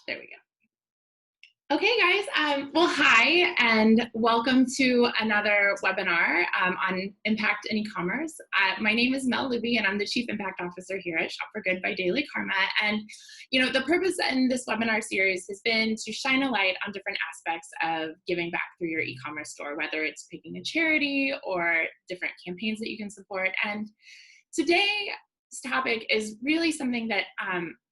There we go. Okay, guys. Well, hi, and welcome to another webinar on impact in e-commerce. My name is Mel Libby, and I'm the Chief Impact Officer here at Shop for Good by DailyKarma. And, you know, the purpose in this webinar series has been to shine a light on different aspects of giving back through your e-commerce store, whether it's picking a charity or different campaigns that you can support. And today's topic is really something that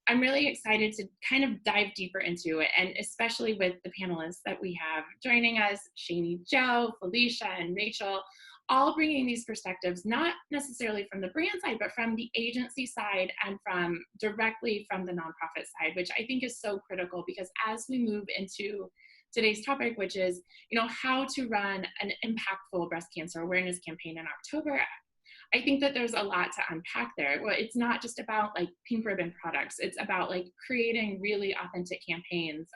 I'm really excited to kind of dive deeper into it, and especially with the panelists that we have joining us, Shaney, Joe, Felicia, and Rachel, all bringing these perspectives, not necessarily from the brand side, but from the agency side and from directly from the nonprofit side, which I think is so critical, because as we move into today's topic, which is, you know, how to run an impactful breast cancer awareness campaign in October, I think that there's a lot to unpack there. Well, it's not just about like pink ribbon products. It's about like creating really authentic campaigns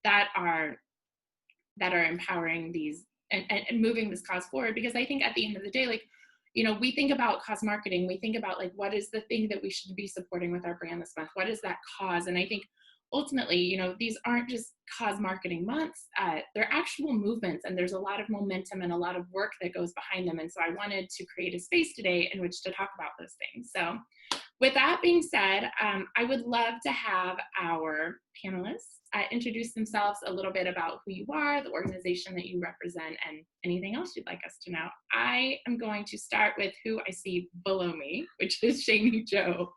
that are empowering these and moving this cause forward. Because I think at the end of the day, like, you know, we think about cause marketing. We think about like, what is the thing that we should be supporting with our brand this month? What is that cause? And I think ultimately, you know, these aren't just cause marketing months, they're actual movements, and there's a lot of momentum and a lot of work that goes behind them. And so I wanted to create a space today in which to talk about those things. So with that being said, I would love to have our panelists introduce themselves, a little bit about who you are, the organization that you represent, and anything else you'd like us to know. I am going to start with who I see below me, which is Shaney Joe.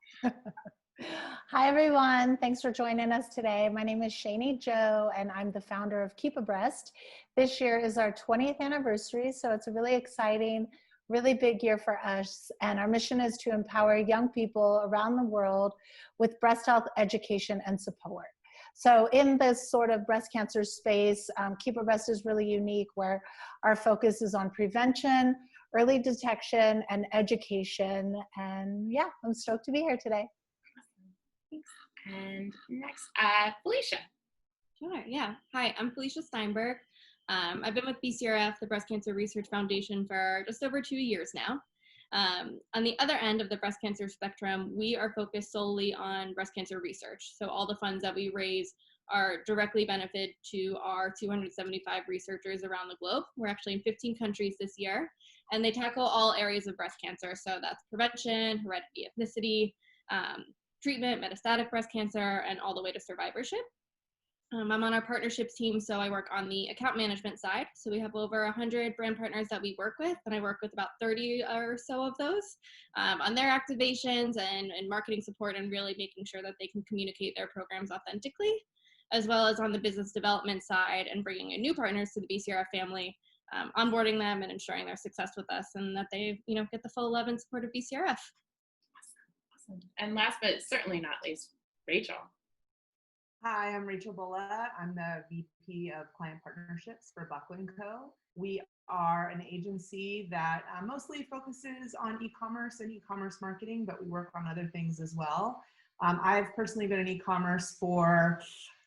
Hi, everyone. Thanks for joining us today. My name is Shaney Joe, and I'm the founder of Keep-A-Breast. This year is our 20th anniversary, so it's a really exciting, really big year for us. And our mission is to empower young people around the world with breast health education and support. So in this sort of breast cancer space, Keep-A-Breast is really unique, where our focus is on prevention, early detection, and education. And yeah, I'm stoked to be here today. And next, Felicia. Sure, yeah. Hi, I'm Felicia Steinberg. I've been with BCRF, the Breast Cancer Research Foundation, for just over 2 years now. On the other end of the breast cancer spectrum, we are focused solely on breast cancer research. So all the funds that we raise are directly benefited to our 275 researchers around the globe. We're actually in 15 countries this year, and they tackle all areas of breast cancer. So that's prevention, heredity, ethnicity, treatment, metastatic breast cancer, and all the way to survivorship. I'm on our partnerships team, so I work on the account management side. So we have over 100 brand partners that we work with, and I work with about 30 or so of those on their activations and marketing support, and really making sure that they can communicate their programs authentically, as well as on the business development side and bringing in new partners to the BCRF family, onboarding them and ensuring their success with us, and that they, you know, get the full love and support of BCRF. And last but certainly not least, Rachel. Hi, I'm Rachel Bulla. I'm the VP of Client Partnerships for Buckland Co. We are an agency that mostly focuses on e-commerce and e-commerce marketing, but we work on other things as well. I've personally been in e-commerce for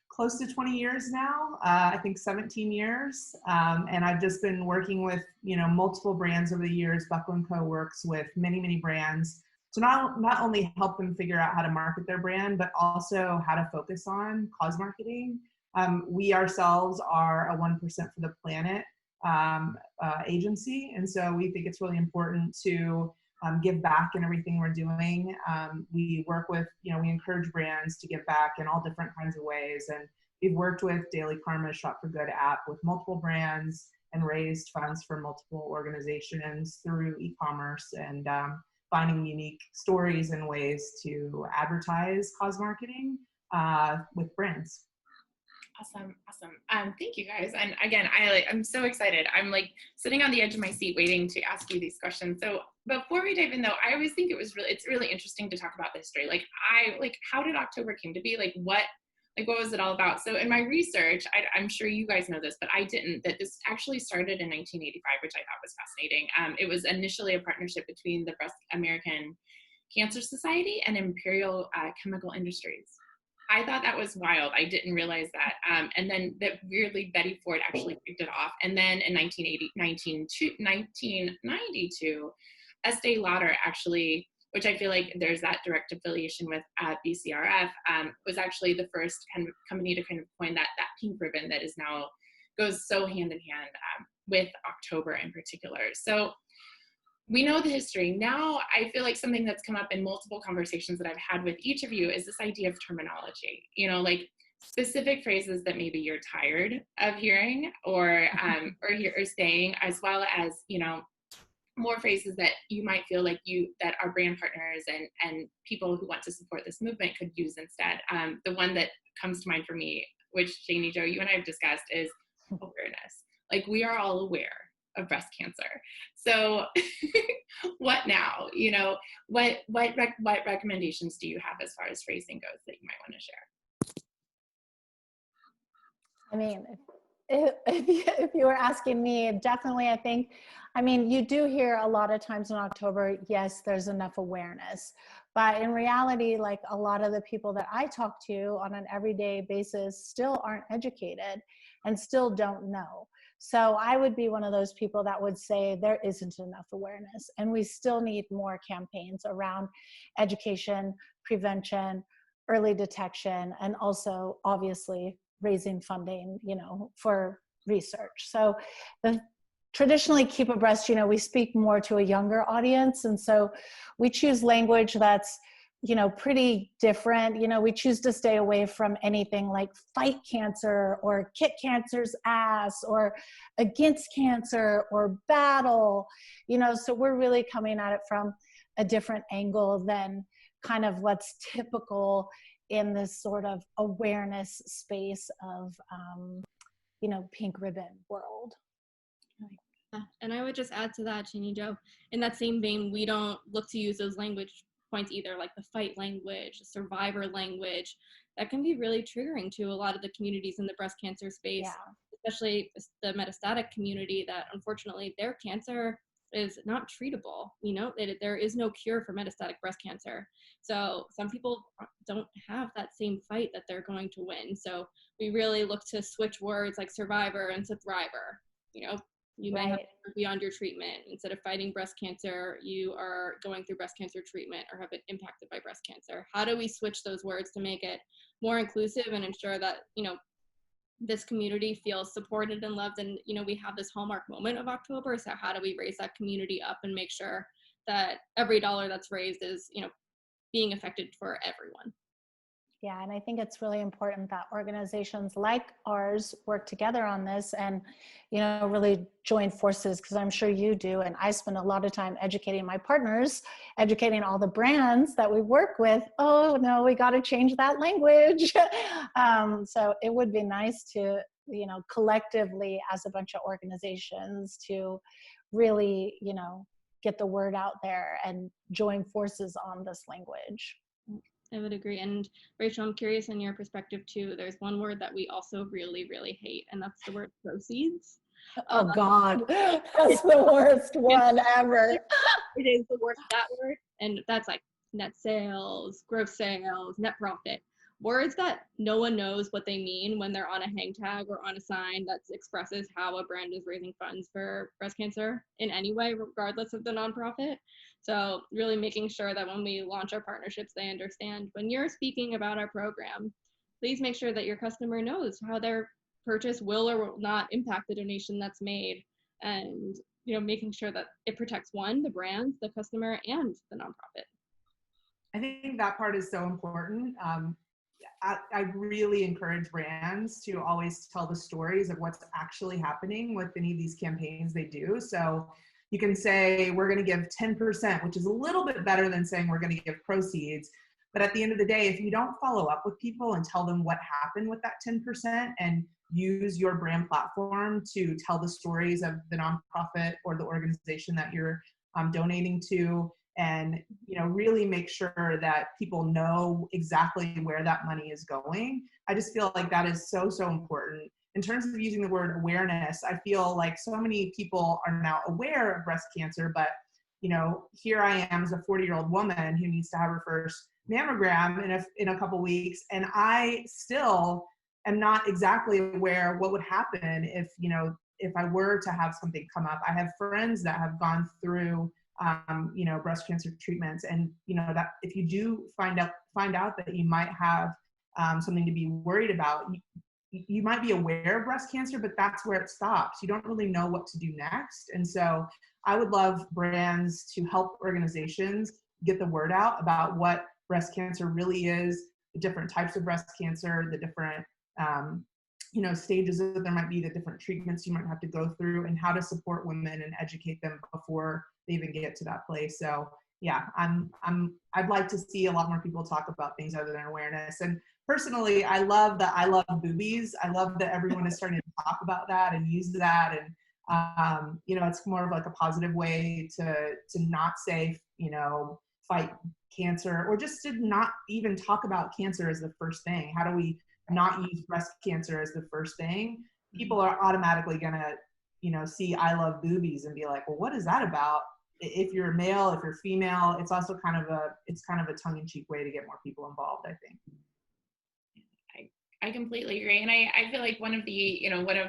close to 20 years now, I think 17 years. And I've just been working with, you know, multiple brands over the years. Buckland Co works with many, many brands to not only help them figure out how to market their brand, but also how to focus on cause marketing. We ourselves are a 1% for the Planet agency. And so we think it's really important to give back in everything we're doing. We work with, you know, we encourage brands to give back in all different kinds of ways. And we've worked with DailyKarma's Shop for Good app with multiple brands and raised funds for multiple organizations through e-commerce, and finding unique stories and ways to advertise cause marketing with brands. Awesome. Thank you guys. And again, I'm so excited. I'm like sitting on the edge of my seat waiting to ask you these questions. So before we dive in though, I always think it's really interesting to talk about the history. How did October came to be? What was it all about? So in my research, I'm sure you guys know this, but I didn't, that this actually started in 1985, which I thought was fascinating. It was initially a partnership between the American Cancer Society and Imperial Chemical Industries. I thought that was wild. I didn't realize that. And then that weirdly Betty Ford actually kicked it off. And then in 1992, Estee Lauder actually which I feel like there's that direct affiliation with BCRF, was actually the first kind of company to kind of coin that pink ribbon that is now goes so hand in hand with October in particular. So we know the history. Now I feel like something that's come up in multiple conversations that I've had with each of you is this idea of terminology, like specific phrases that maybe you're tired of hearing or saying, as well as, more phrases that you might feel like that our brand partners and people who want to support this movement could use instead. The one that comes to mind for me, which Shaney, Joe, you and I have discussed, is awareness. Like, we are all aware of breast cancer. So what now? What recommendations do you have as far as phrasing goes that you might want to share? I mean, if you were asking me, definitely, you do hear a lot of times in October, yes, there's enough awareness. But in reality, like, a lot of the people that I talk to on an everyday basis still aren't educated and still don't know. So I would be one of those people that would say there isn't enough awareness, and we still need more campaigns around education, prevention, early detection, and also obviously raising funding, for research. So traditionally Keep-A-Breast, we speak more to a younger audience. And so we choose language that's, pretty different. We choose to stay away from anything like fight cancer or kick cancer's ass or against cancer or battle, so we're really coming at it from a different angle than kind of what's typical in this sort of awareness space of, pink ribbon world. And I would just add to that, Shaney, Joe, in that same vein, we don't look to use those language points either, like the fight language, survivor language. That can be really triggering to a lot of the communities in the breast cancer space, especially the metastatic community, that unfortunately their cancer is not treatable. There is no cure for metastatic breast cancer. So some people don't have that same fight that they're going to win. So we really look to switch words like survivor and to thriver. You may have to beyond your treatment. Instead of fighting breast cancer, you are going through breast cancer treatment or have been impacted by breast cancer. How do we switch those words to make it more inclusive and ensure that, this community feels supported and loved? And, we have this hallmark moment of October. So how do we raise that community up and make sure that every dollar that's raised is, being affected for everyone? Yeah, and I think it's really important that organizations like ours work together on this and, really join forces, because I'm sure you do. And I spend a lot of time educating my partners, educating all the brands that we work with. Oh, no, we got to change that language. So it would be nice to, collectively as a bunch of organizations to really, get the word out there and join forces on this language. I would agree. And Rachel, I'm curious in your perspective too, there's one word that we also really, really hate, and that's the word proceeds. Oh God, that's the worst one ever. It is the worst, that word. And that's like net sales, gross sales, net profit. Words that no one knows what they mean when they're on a hang tag or on a sign that expresses how a brand is raising funds for breast cancer in any way, regardless of the nonprofit. So really making sure that when we launch our partnerships, they understand when you're speaking about our program, please make sure that your customer knows how their purchase will or will not impact the donation that's made. And, making sure that it protects the brand, the customer, and the nonprofit. I think that part is so important. I really encourage brands to always tell the stories of what's actually happening with any of these campaigns they do. So you can say, we're going to give 10%, which is a little bit better than saying we're going to give proceeds. But at the end of the day, if you don't follow up with people and tell them what happened with that 10% and use your brand platform to tell the stories of the nonprofit or the organization that you're donating to, and really make sure that people know exactly where that money is going. I just feel like that is so, so important. In terms of using the word awareness, I feel like so many people are now aware of breast cancer, but here I am as a 40-year-old woman who needs to have her first mammogram in a couple weeks, and I still am not exactly aware what would happen if I were to have something come up. I have friends that have gone through breast cancer treatments. And, that if you do find out that you might have something to be worried about, you might be aware of breast cancer, but that's where it stops. You don't really know what to do next. And so I would love brands to help organizations get the word out about what breast cancer really is, the different types of breast cancer, the different stages that there might be, the different treatments you might have to go through, and how to support women and educate them before they even get to that place. So yeah, I'd like to see a lot more people talk about things other than awareness. And personally, I love boobies. I love that everyone is starting to talk about that and use that. And it's more of like a positive way to not say, fight cancer, or just to not even talk about cancer as the first thing. How do we not use breast cancer as the first thing? People are automatically gonna, see I love boobies and be like, well, what is that about? If you're a male, if you're female, it's also kind of a tongue-in-cheek way to get more people involved, I think. I completely agree. And I feel like one of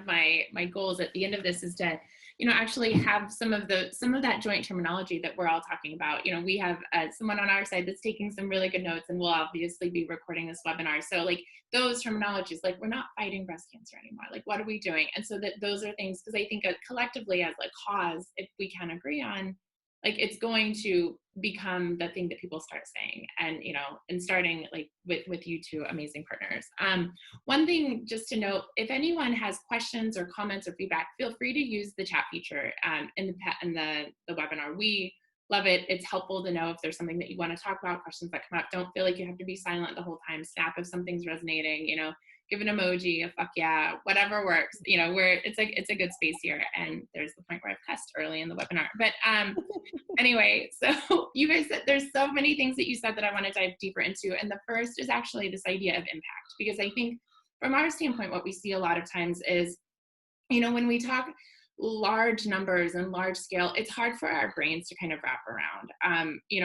my goals at the end of this is to, actually have some of that joint terminology that we're all talking about. We have someone on our side that's taking some really good notes, and we'll obviously be recording this webinar. So like those terminologies, like we're not fighting breast cancer anymore. Like, what are we doing? And so that those are things, because I think collectively as a cause, if we can agree on, like, it's going to become the thing that people start saying, and starting like with you two amazing partners. One thing just to note, if anyone has questions or comments or feedback, feel free to use the chat feature in the webinar. We love it. It's helpful to know if there's something that you want to talk about, questions that come up. Don't feel like you have to be silent the whole time. Snap if something's resonating, give an emoji, a fuck yeah, whatever works. It's a good space here. And there's the point where I've cussed early in the webinar. But anyway, so you guys said there's so many things that you said that I want to dive deeper into. And the first is actually this idea of impact, because I think from our standpoint, what we see a lot of times is, when we talk large numbers and large scale, it's hard for our brains to kind of wrap around,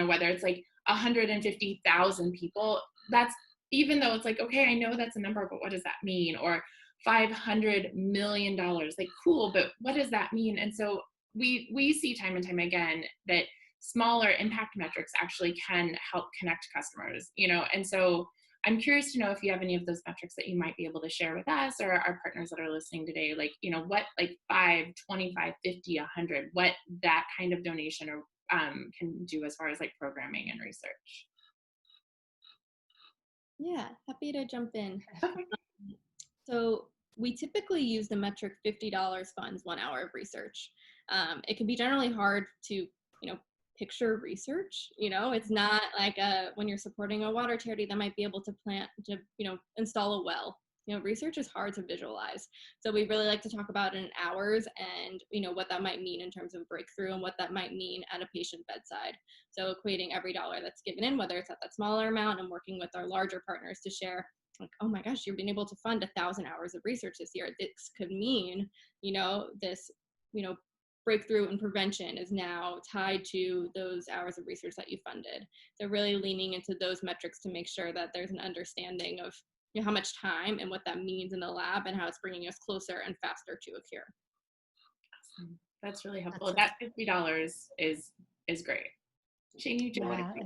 whether it's like 150,000 people, that's, even though it's like, okay, I know that's a number, but what does that mean? Or $500 million, like, cool, but what does that mean? And so we see time and time again that smaller impact metrics actually can help connect customers, and so I'm curious to know if you have any of those metrics that you might be able to share with us or our partners that are listening today, like, what, like 5, 25, 50, 100, what that kind of donation or can do as far as like programming and research. Yeah, happy to jump in. So we typically use the metric $50 funds 1 hour of research. It can be generally hard to, picture research. It's not like when you're supporting a water charity that might be able to install a well. Research is hard to visualize. So we really like to talk about it in hours and, what that might mean in terms of breakthrough and what that might mean at a patient bedside. So equating every dollar that's given in, whether it's at that smaller amount, and working with our larger partners to share, like, oh my gosh, you've been able to fund 1,000 hours of research this year. This could mean, this, breakthrough in prevention is now tied to those hours of research that you funded. So really leaning into those metrics to make sure that there's an understanding of how much time and what that means in the lab, and how it's bringing us closer and faster to a cure. Awesome. That's really helpful. That $50 is great. Shaney, do you want to?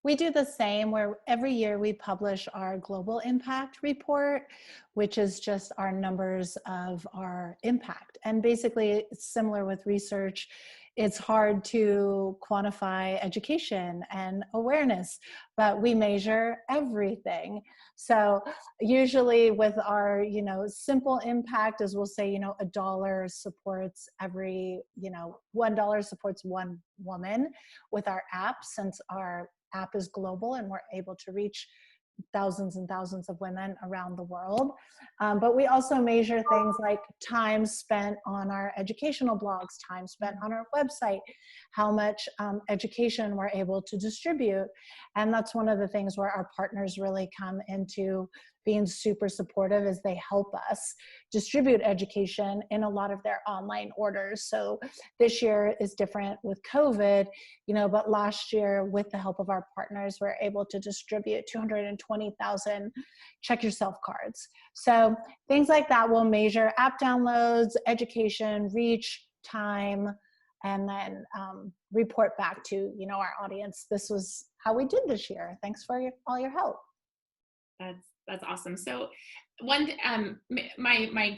We do the same, where every year we publish our global impact report, which is just our numbers of our impact. And basically it's similar with research. It's hard to quantify education and awareness, but we measure everything. So usually with our, simple impact, as we'll say, $1 supports every, $1 supports one woman with our app, since our app is global and we're able to reach thousands and thousands of women around the world. But we also measure things like time spent on our educational blogs, time spent on our website, how much education we're able to distribute. And that's one of the things where our partners really come into being super supportive, as they help us distribute education in a lot of their online orders. So this year is different with COVID, but last year, with the help of our partners, we're able to distribute 220,000 check yourself cards. So things like that will measure app downloads, education, reach, time, and then report back to, you know, our audience. This was how we did this year. Thanks for all your help. That's awesome. So one, I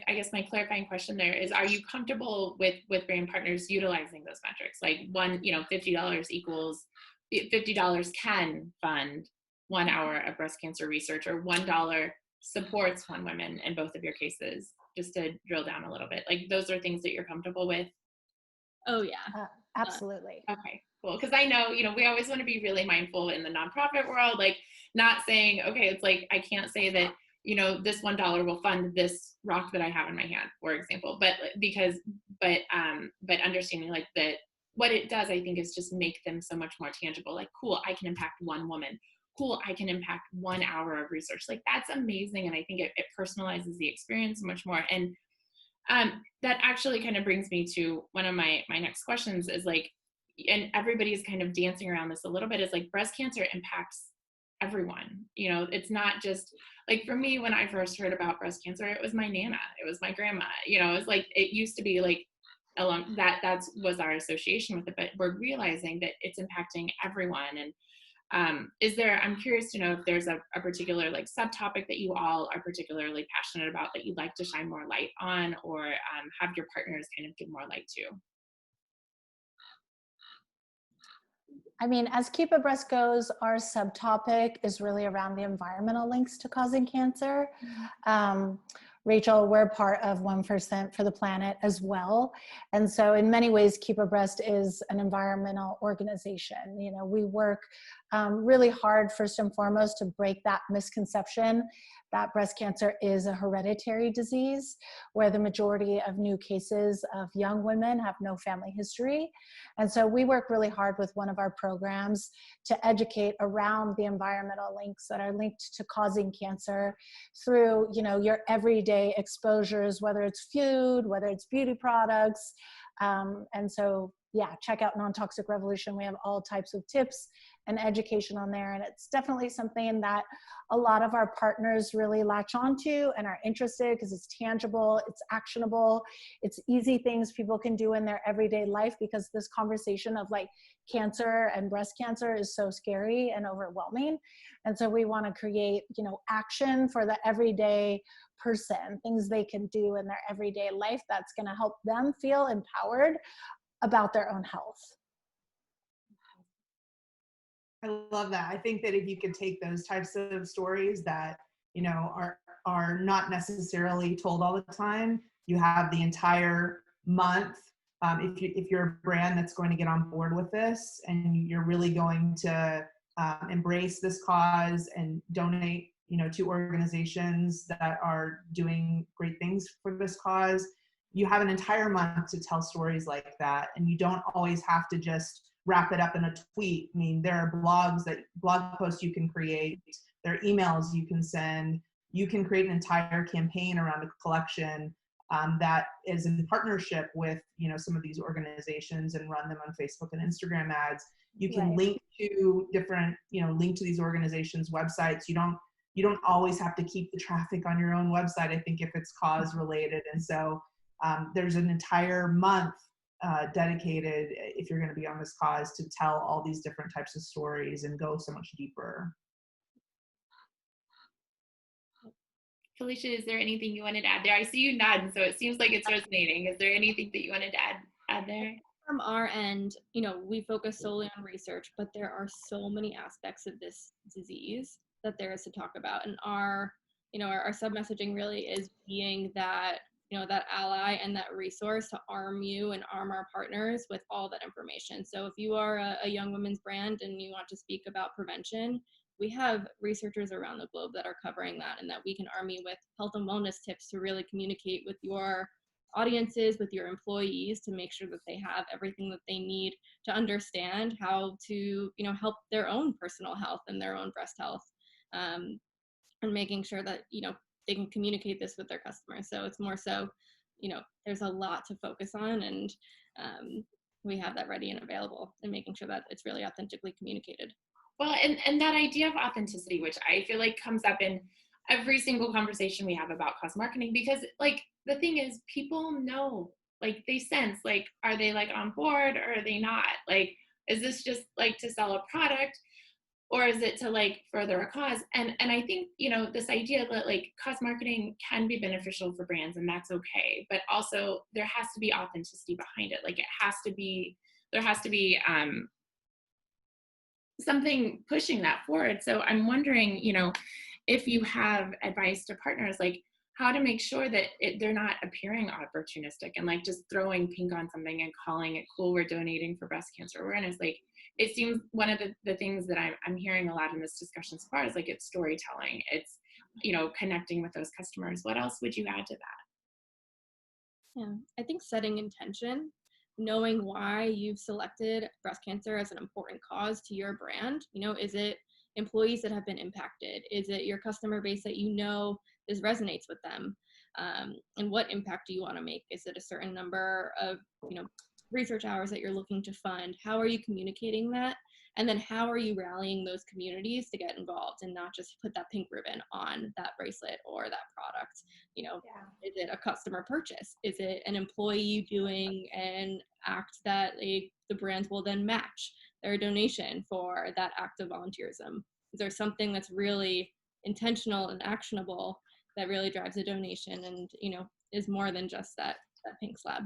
guess my clarifying question there is, are you comfortable with brand partners utilizing those metrics? Like $50 equals $50 can fund 1 hour of breast cancer research, or $1 supports one woman in both of your cases, just to drill down a little bit. Like, those are things that you're comfortable with? Oh yeah. Absolutely. Okay, cool. Because I know, we always want to be really mindful in the nonprofit world, like not saying, okay, it's like, I can't say that, this $1 will fund this rock that I have in my hand, for example, but understanding like that, what it does, I think, is just make them so much more tangible. Like, cool, I can impact one woman. Cool, I can impact 1 hour of research. Like, that's amazing. And I think it personalizes the experience much more. And that actually kind of brings me to one of my next questions is like, and everybody's kind of dancing around this a little bit, is like, breast cancer impacts everyone. It's not just like, for me, when I first heard about breast cancer, it was my Nana, it was my grandma, it was like, it used to be like along that was our association with it, but we're realizing that it's impacting everyone. And I'm curious to know if there's a particular like subtopic that you all are particularly passionate about that you'd like to shine more light on, or have your partners kind of give more light to. I mean, as Keep-A-Breast goes, our subtopic is really around the environmental links to causing cancer. Rachel, we're part of 1% for the Planet as well. And so in many ways, Keep-A-Breast is an environmental organization. We work really hard, first and foremost, to break that misconception that breast cancer is a hereditary disease, where the majority of new cases of young women have no family history. And so we work really hard with one of our programs to educate around the environmental links that are linked to causing cancer through, your everyday exposures, whether it's food, whether it's beauty products. And so, yeah, check out Non-Toxic Revolution. We have all types of tips and education on there. And it's definitely something that a lot of our partners really latch onto and are interested, because it's tangible, it's actionable, it's easy things people can do in their everyday life, because this conversation of like cancer and breast cancer is so scary and overwhelming. And so we want to create, action for the everyday person, things they can do in their everyday life that's going to help them feel empowered about their own health. I love that. I think that if you could take those types of stories that, are not necessarily told all the time, you have the entire month. If you're a brand that's going to get on board with this, and you're really going to embrace this cause and donate, to organizations that are doing great things for this cause, you have an entire month to tell stories like that. And you don't always have to just wrap it up in a tweet. I mean, there are blog posts you can create, there are emails you can send, you can create an entire campaign around a collection that is in partnership with, some of these organizations, and run them on Facebook and Instagram ads. You can link to different, link to these organizations' websites. You don't always have to keep the traffic on your own website, I think, if it's cause related. And so there's an entire month dedicated, if you're going to be on this cause, to tell all these different types of stories and go so much deeper. Felicia, is there anything you wanted to add there? I see you nodding, so it seems like it's resonating. Is there anything that you wanted to add there? From our end, we focus solely on research, but there are so many aspects of this disease that there is to talk about. And our sub-messaging really is being that, that ally and that resource to arm you and arm our partners with all that information. So if you are a young women's brand and you want to speak about prevention, we have researchers around the globe that are covering that, and that we can arm you with health and wellness tips to really communicate with your audiences, with your employees, to make sure that they have everything that they need to understand how to, help their own personal health and their own breast health, and making sure that, they can communicate this with their customers. So it's more so, there's a lot to focus on, and we have that ready and available, and making sure that it's really authentically communicated. Well, and that idea of authenticity, which I feel like comes up in every single conversation we have about cause marketing, because like the thing is, people know like they sense, like, are they like on board or are they not? Like, is this just like to sell a product, or is it to like further a cause? And I think, you know, this idea that like cause marketing can be beneficial for brands, and that's okay, but also there has to be authenticity behind it. Like there has to be something pushing that forward. So I'm wondering, you know, if you have advice to partners, like how to make sure that they're not appearing opportunistic and like just throwing pink on something and calling it cool, we're donating for breast cancer awareness. Like, it seems one of the things that I'm hearing a lot in this discussion so far is like, it's storytelling, it's, you know, connecting with those customers. What else would you add to that? Yeah, I think setting intention, knowing why you've selected breast cancer as an important cause to your brand. You know, is it employees that have been impacted? Is it your customer base that you know this resonates with them? And what impact do you want to make? Is it a certain number of, you know, research hours that you're looking to fund? How are you communicating that? And then how are you rallying those communities to get involved and not just put that pink ribbon on that bracelet or that product? You know, is it a customer purchase? Is it an employee doing an act that the brands will then match their donation for that act of volunteerism? Is there something that's really intentional and actionable that really drives a donation and, you know, is more than just that pink slab?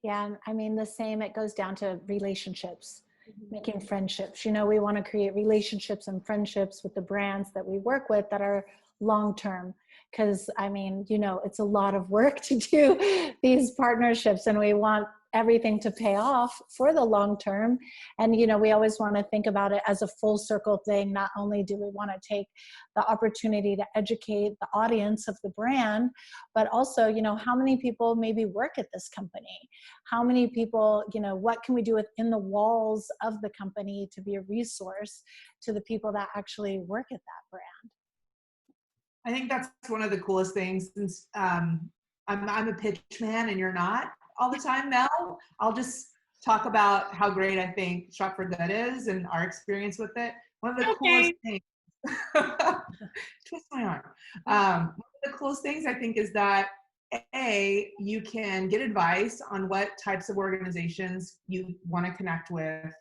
Yeah, I mean, the same, it goes down to relationships, making friendships. You know, we want to create relationships and friendships with the brands that we work with that are long-term. Because, I mean, you know, it's a lot of work to do these partnerships, and we want everything to pay off for the long term. And, you know, we always want to think about it as a full circle thing. Not only do we want to take the opportunity to educate the audience of the brand, but also, you know, how many people maybe work at this company? How many people, you know, what can we do within the walls of the company to be a resource to the people that actually work at that brand? I think that's one of the coolest things, since I'm a pitch man and you're not all the time, Mel. I'll just talk about how great I think Shop for Good is and our experience with it. One of the coolest things, twist my arm. One of the coolest things I think is that you can get advice on what types of organizations you want to connect with.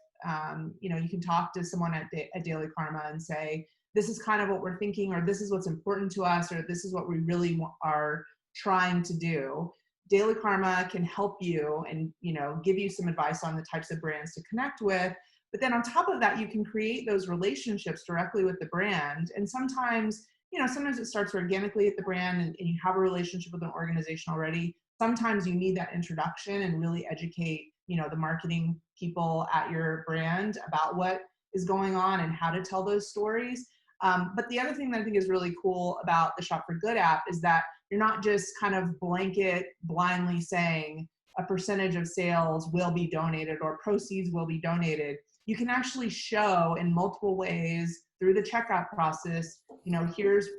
You know, you can talk to someone at DailyKarma and say, this is kind of what we're thinking, or this is what's important to us, or this is what we really are trying to do. DailyKarma can help you and, you know, give you some advice on the types of brands to connect with. But then on top of that, you can create those relationships directly with the brand. And sometimes, you know, sometimes it starts organically at the brand and you have a relationship with an organization already. Sometimes you need that introduction and really educate, you know, the marketing people at your brand about what is going on and how to tell those stories. But the other thing that I think is really cool about the Shop for Good app is that you're not just kind of blanket blindly saying a percentage of sales will be donated or proceeds will be donated. You can actually show in multiple ways through the checkout process, you know, here's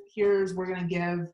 we're going to give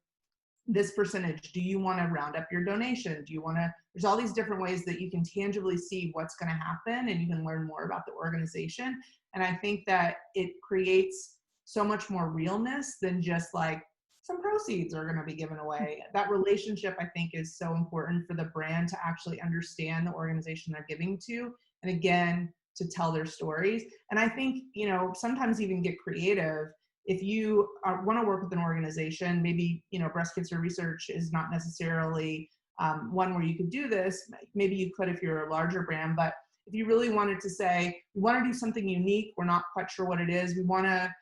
this percentage. Do you want to round up your donation? Do you want to, there's all these different ways that you can tangibly see what's going to happen, and you can learn more about the organization. And I think that it creates so much more realness than just like some proceeds are going to be given away. That relationship, I think, is so important for the brand to actually understand the organization they're giving to, and again, to tell their stories. And I think, you know, sometimes even get creative. If you want to work with an organization, maybe, you know, breast cancer research is not necessarily one where you could do this. Maybe you could if you're a larger brand, but if you really wanted to say, we want to do something unique, we're not quite sure what it is, we want to,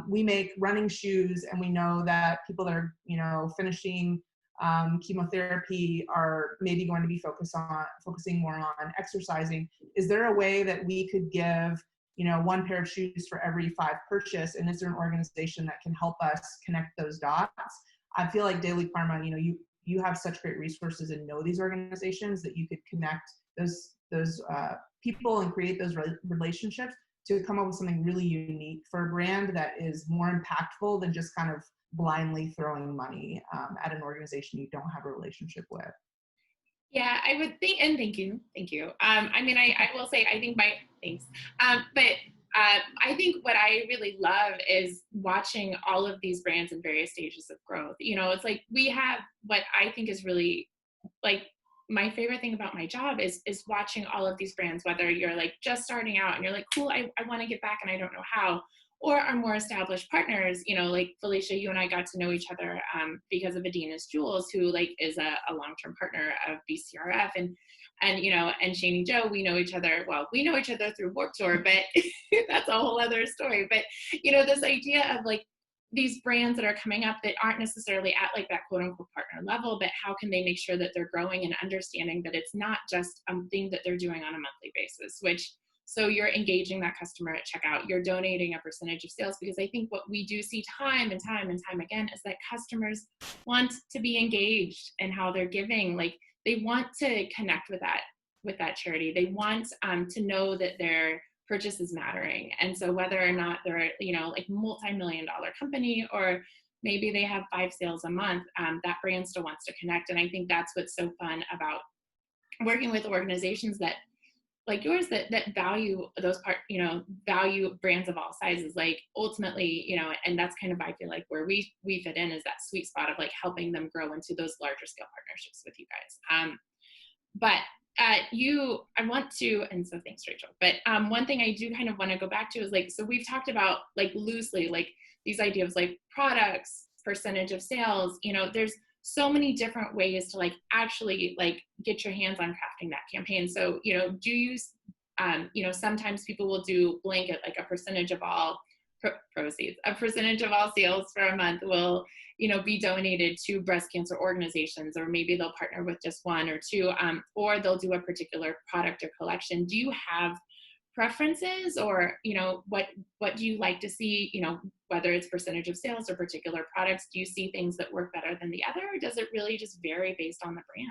we make running shoes, and we know that people that are, you know, finishing chemotherapy are maybe going to be focusing more on exercising. Is there a way that we could give, you know, one pair of shoes for every 5 purchase? And is there an organization that can help us connect those dots? I feel like DailyKarma, you know, you have such great resources and know these organizations that you could connect those people and create those relationships to come up with something really unique for a brand that is more impactful than just kind of blindly throwing money at an organization you don't have a relationship with. Yeah, I would think, and thank you. I mean, I will say, I think thanks. I think what I really love is watching all of these brands in various stages of growth. You know, it's like we have what I think is really like, my favorite thing about my job is watching all of these brands, whether you're like just starting out and you're like, cool, I want to get back and I don't know how, or our more established partners, you know, like Felicia, you and I got to know each other because of Adina's Jewels, who like is a long-term partner of BCRF, and you know, and Shaney Joe, we know each other. Well, we know each other through Warped Tour, but that's a whole other story. But you know, this idea of like these brands that are coming up that aren't necessarily at like that quote unquote partner level, but how can they make sure that they're growing and understanding that it's not just a thing that they're doing on a monthly basis, which, so you're engaging that customer at checkout, you're donating a percentage of sales, because I think what we do see time and time and time again is that customers want to be engaged in how they're giving. Like they want to connect with that charity. They want to know that their purchase is mattering. And so whether or not they're, you know, like multi-million-dollar company, or maybe they have 5 sales a month, that brand still wants to connect. And I think that's what's so fun about working with organizations that like yours, that value those value brands of all sizes. Like ultimately, you know, and that's kind of, I feel like where we fit in, is that sweet spot of like helping them grow into those larger scale partnerships with you guys. But I want to, and so thanks, Rachel. But one thing I do kind of want to go back to is like, so we've talked about like loosely, like these ideas like products, percentage of sales, you know, there's so many different ways to like actually like get your hands on crafting that campaign. So, you know, do you, you know, sometimes people will do blanket, like a percentage of all proceeds, a percentage of all sales for a month will, you know, be donated to breast cancer organizations, or maybe they'll partner with just 1 or 2, or they'll do a particular product or collection. Do you have preferences, or, you know, what do you like to see, you know, whether it's percentage of sales or particular products? Do you see things that work better than the other, or does it really just vary based on the brand?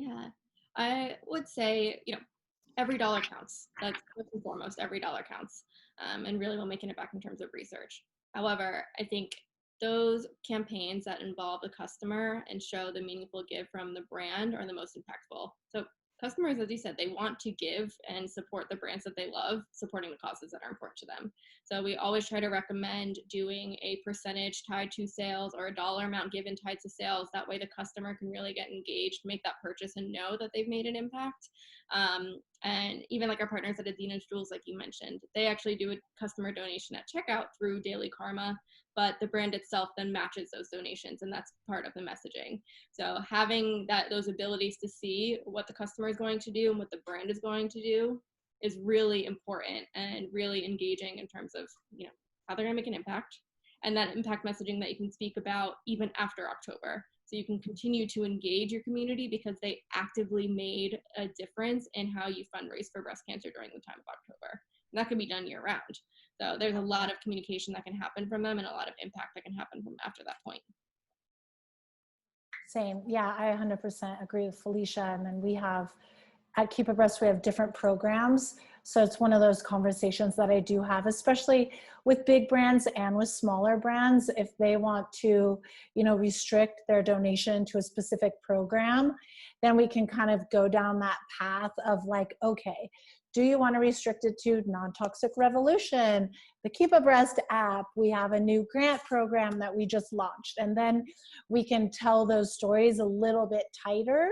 Yeah, I would say, you know, every dollar counts. That's first and foremost, every dollar counts. And really we're making it back in terms of research. However, I think those campaigns that involve the customer and show the meaningful give from the brand are the most impactful. So customers, as you said, they want to give and support the brands that they love, supporting the causes that are important to them. So we always try to recommend doing a percentage tied to sales, or a dollar amount given tied to sales. That way the customer can really get engaged, make that purchase, and know that they've made an impact. And even like our partners at Adina's Jewels, like you mentioned, they actually do a customer donation at checkout through DailyKarma, but the brand itself then matches those donations, and that's part of the messaging. So having those abilities to see what the customer is going to do and what the brand is going to do is really important and really engaging in terms of, you know, how they're going to make an impact, and that impact messaging that you can speak about even after October. So you can continue to engage your community because they actively made a difference in how you fundraise for breast cancer during the time of October. And that can be done year round. So there's a lot of communication that can happen from them, and a lot of impact that can happen from after that point. Same. Yeah, I 100% agree with Felicia. And then we have, at Keep-A-Breast, we have different programs. So it's one of those conversations that I do have, especially with big brands and with smaller brands. If they want to, you know, restrict their donation to a specific program, then we can kind of go down that path of like, okay, do you want to restrict it to Non-Toxic Revolution, the Keep-A-Breast app? We have a new grant program that we just launched. And then we can tell those stories a little bit tighter,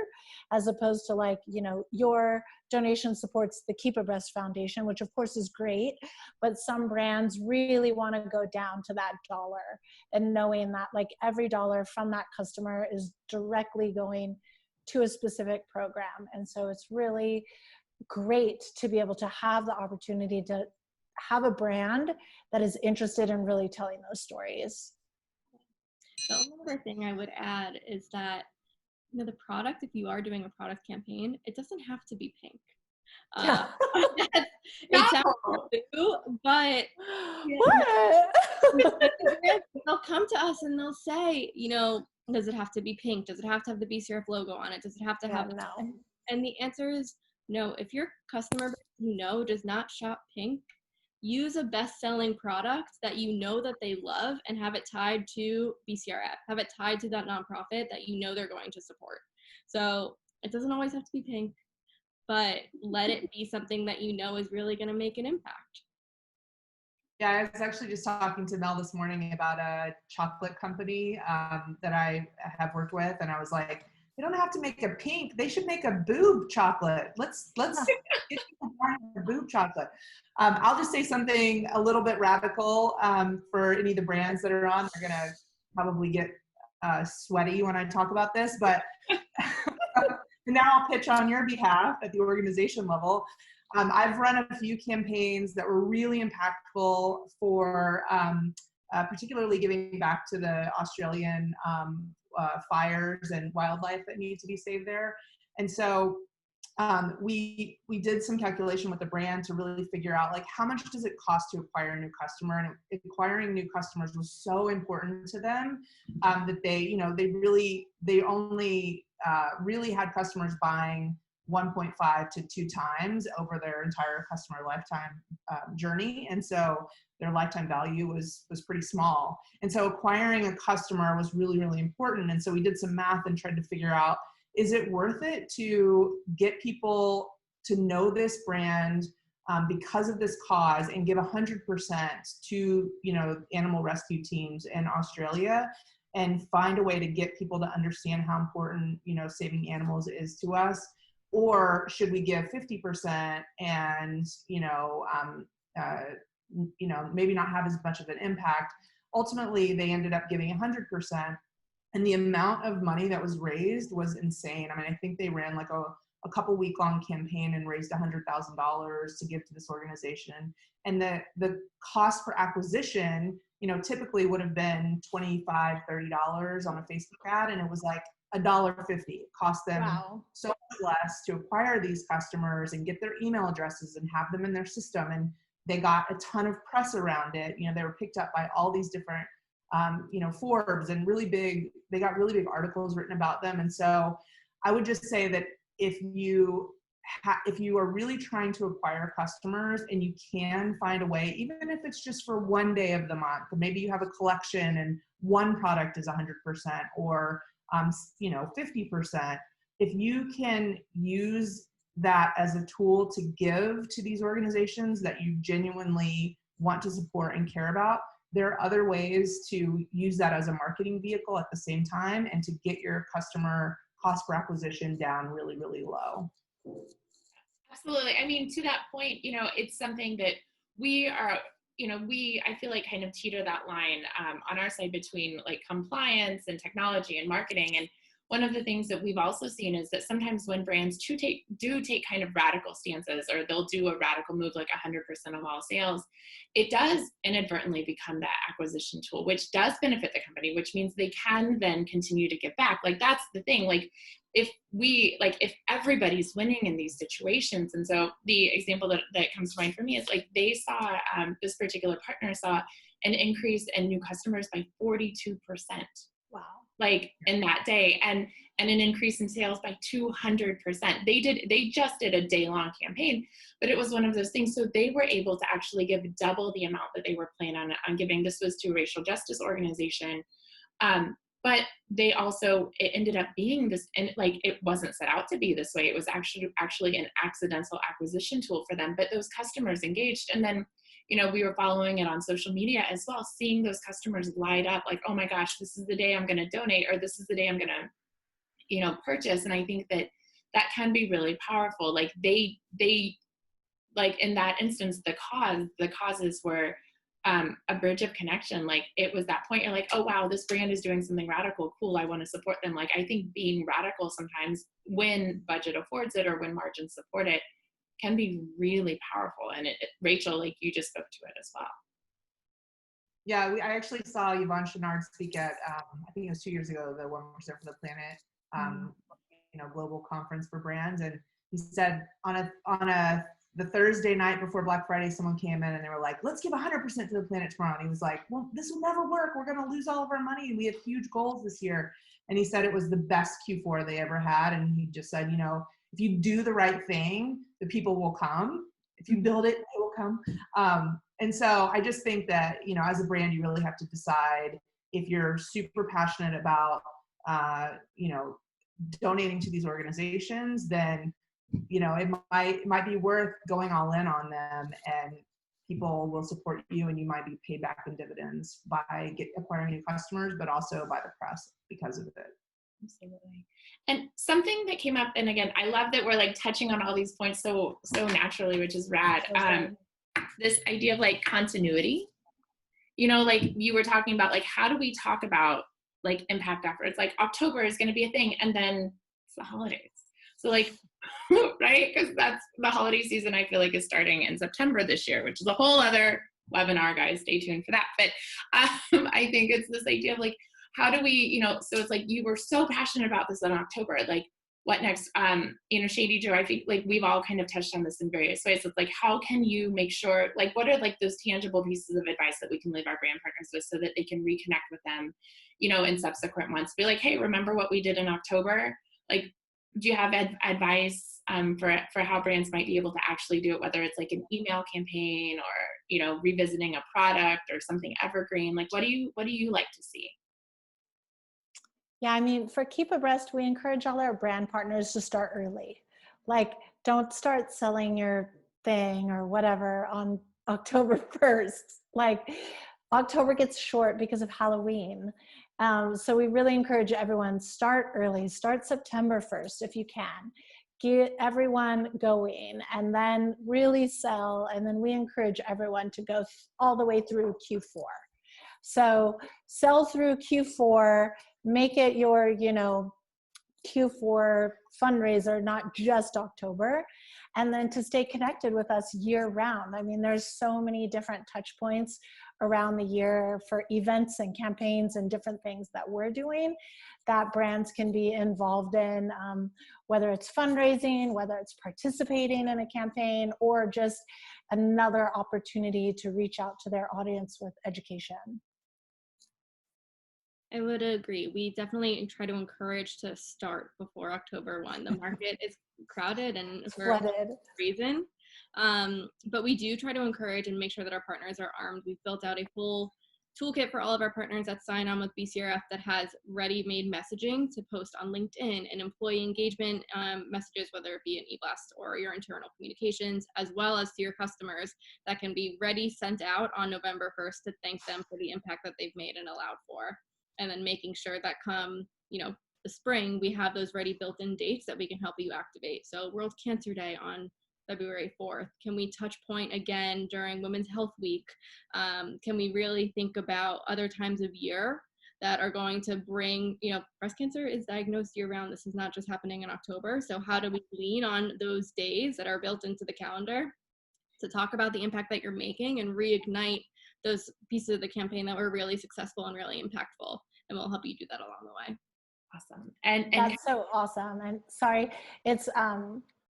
as opposed to like, you know, your donation supports the Keep-A-Breast Foundation, which of course is great, but some brands really want to go down to that dollar, and knowing that like every dollar from that customer is directly going to a specific program. And so it's really great to be able to have the opportunity to have a brand that is interested in really telling those stories. The only other thing I would add is that, you know, the product, if you are doing a product campaign, it doesn't have to be pink. It sounds blue, but they'll come to us and they'll say, you know, does it have to be pink? Does it have to have the BCRF logo on it? Does it have to have no? And the answer is no. If your customer, you know, does not shop pink, use a best-selling product that you know that they love and have it tied to BCRF, have it tied to that nonprofit that you know they're going to support. So it doesn't always have to be pink, but let it be something that you know is really going to make an impact. Yeah, I was actually just talking to Mel this morning about a chocolate company that I have worked with, and I was like, they don't have to make a pink; they should make a boob chocolate. Let's get people buying a boob chocolate. I'll just say something a little bit radical for any of the brands that are on. They're gonna probably get sweaty when I talk about this, but now I'll pitch on your behalf at the organization level. I've run a few campaigns that were really impactful for particularly giving back to the Australian fires and wildlife that need to be saved there. And so we did some calculation with the brand to really figure out like how much does it cost to acquire a new customer, and acquiring new customers was so important to them that they only really had customers buying 1.5 to 2 times over their entire customer lifetime journey, and so their lifetime value was pretty small. And so acquiring a customer was really, really important. And so we did some math and tried to figure out, is it worth it to get people to know this brand because of this cause and give 100% to animal rescue teams in Australia, and find a way to get people to understand how important saving animals is to us? Or should we give 50% and maybe not have as much of an impact? Ultimately, they ended up giving 100%. And the amount of money that was raised was insane. I mean, I think they ran like a couple week-long campaign and raised $100,000 to give to this organization. And the cost per acquisition, typically would have been $25, $30 on a Facebook ad, and it was like $1.50. It cost them so much less to acquire these customers and get their email addresses and have them in their system. And they got a ton of press around it. They were picked up by all these different Forbes, and they got really big articles written about them. And so I would just say that if you are really trying to acquire customers and you can find a way, even if it's just for one day of the month, maybe you have a collection and one product is 100% or 50%, if you can use that as a tool to give to these organizations that you genuinely want to support and care about, there are other ways to use that as a marketing vehicle at the same time and to get your customer cost per acquisition down really, really low. Absolutely. I mean, to that point, it's something that we are, I feel like kind of teeter that line on our side between like compliance and technology and marketing. And one of the things that we've also seen is that sometimes when brands do take kind of radical stances, or they'll do a radical move like 100% of all sales, it does inadvertently become that acquisition tool, which does benefit the company, which means they can then continue to give back. Like that's the thing. Like if everybody's winning in these situations. And so the example that comes to mind for me is like they saw, this particular partner saw an increase in new customers by 42%. Wow. Like in that day, and an increase in sales by 200%. They just did a day-long campaign, but it was one of those things. So they were able to actually give double the amount that they were planning on giving. This was to a racial justice organization. But they also, it ended up being this, and like it wasn't set out to be this way. It was actually an accidental acquisition tool for them, but those customers engaged. And then, we were following it on social media as well, seeing those customers light up like, oh my gosh, this is the day I'm going to donate, or this is the day I'm going to, purchase. And I think that can be really powerful. Like they like in that instance, the causes were a bridge of connection. Like it was that point, you're like, oh wow, this brand is doing something radical, cool, I want to support them. Like I think being radical sometimes, when budget affords it or when margins support it, can be really powerful. And Rachel, like you just spoke to it as well. Yeah, I actually saw Yvonne Chouinard speak at I think it was 2 years ago, the 1% for the Planet global conference for brands, and he said on the Thursday night before Black Friday, someone came in and they were like, let's give 100% to the planet tomorrow. And he was like, well, this will never work. We're going to lose all of our money. And we have huge goals this year. And he said it was the best Q4 they ever had. And he just said, if you do the right thing, the people will come. If you build it, they will come. And so I just think that, as a brand, you really have to decide if you're super passionate about, donating to these organizations, then it might be worth going all in on them and people will support you, and you might be paid back in dividends by acquiring new customers, but also by the press because of it. Absolutely. And something that came up, and again, I love that we're like touching on all these points so naturally, which is rad. This idea of like continuity, you know, like you were talking about, like, how do we talk about like impact efforts? Like October is going to be a thing, and then it's the holidays. So like, right? Because that's the holiday season, I feel like, is starting in September this year, which is a whole other webinar, guys. Stay tuned for that. But I think it's this idea of like, how do we, you know, so it's like you were so passionate about this in October, like what next? You know, Shady Joe, I think like we've all kind of touched on this in various ways. So it's like, how can you make sure, like, what are like those tangible pieces of advice that we can leave our brand partners with so that they can reconnect with them, you know, in subsequent months? Be like, hey, remember what we did in October? Like, do you have advice for how brands might be able to actually do it, whether it's like an email campaign or, you know, revisiting a product or something evergreen? Like, what do you like to see? Yeah, I mean, for Keep-A-Breast, we encourage all our brand partners to start early. Like, don't start selling your thing or whatever on October 1st. Like, October gets short because of Halloween. So we really encourage everyone, start early, start September 1st if you can. Get everyone going and then really sell. And then we encourage everyone to go all the way through Q4. So sell through Q4, make it your, you know, Q4 fundraiser, not just October, and then to stay connected with us year round. I mean, there's so many different touch points around the year for events and campaigns and different things that we're doing that brands can be involved in, whether it's fundraising, whether it's participating in a campaign, or just another opportunity to reach out to their audience with education. I would agree. We definitely try to encourage to start before October 1. The market is crowded and for a reason. But we do try to encourage and make sure that our partners are armed. We've built out a full toolkit for all of our partners that sign on with BCRF that has ready-made messaging to post on LinkedIn and employee engagement messages, whether it be an e-blast or your internal communications, as well as to your customers that can be ready, sent out on November 1st to thank them for the impact that they've made and allowed for. And then making sure that come, you know, the spring, we have those ready built-in dates that we can help you activate. So World Cancer Day on February 4th. Can we touch point again during Women's Health Week? Can we really think about other times of year that are going to bring, you know, breast cancer is diagnosed year round. This is not just happening in October. So how do we lean on those days that are built into the calendar to talk about the impact that you're making and reignite those pieces of the campaign that were really successful and really impactful, and we'll help you do that along the way. Awesome. And that's so awesome. And sorry, it's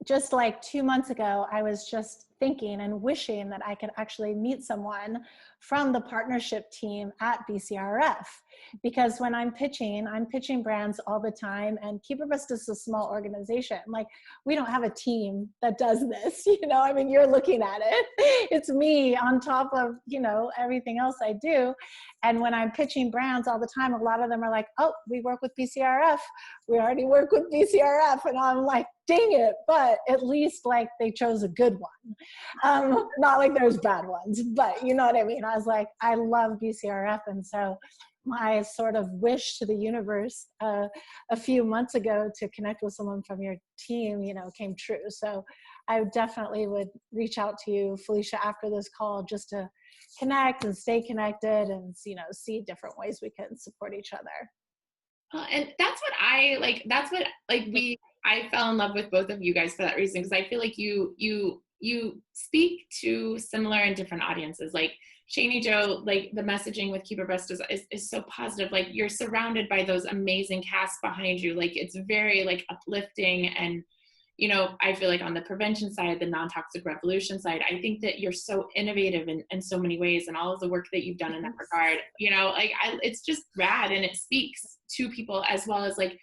just like 2 months ago, I was just thinking and wishing that I could actually meet someone from the partnership team at BCRF, because when I'm pitching brands all the time, and Keep-A-Breast is a small organization. Like, we don't have a team that does this, you know, I mean, you're looking at it. It's me on top of, you know, everything else I do. And when I'm pitching brands all the time, a lot of them are like, oh, we work with BCRF. We already work with BCRF. And I'm like, dang it. But at least like they chose a good one. Not like there's bad ones, but you know what I mean? I was like, I love BCRF. And so my sort of wish to the universe a few months ago to connect with someone from your team, you know, came true. So I definitely would reach out to you, Felicia, after this call, just to connect and stay connected and, you know, see different ways we can support each other. And that's what I like. That's what I fell in love with both of you guys for that reason, because I feel like you speak to similar and different audiences. Like Shaney Joe, like the messaging with Keep-A-Breast is so positive. Like you're surrounded by those amazing casts behind you. Like it's very like uplifting. And, you know, I feel like on the prevention side, the non-toxic revolution side, I think that you're so innovative in so many ways, and all of the work that you've done in that regard, you know, like it's just rad, and it speaks to people, as well as like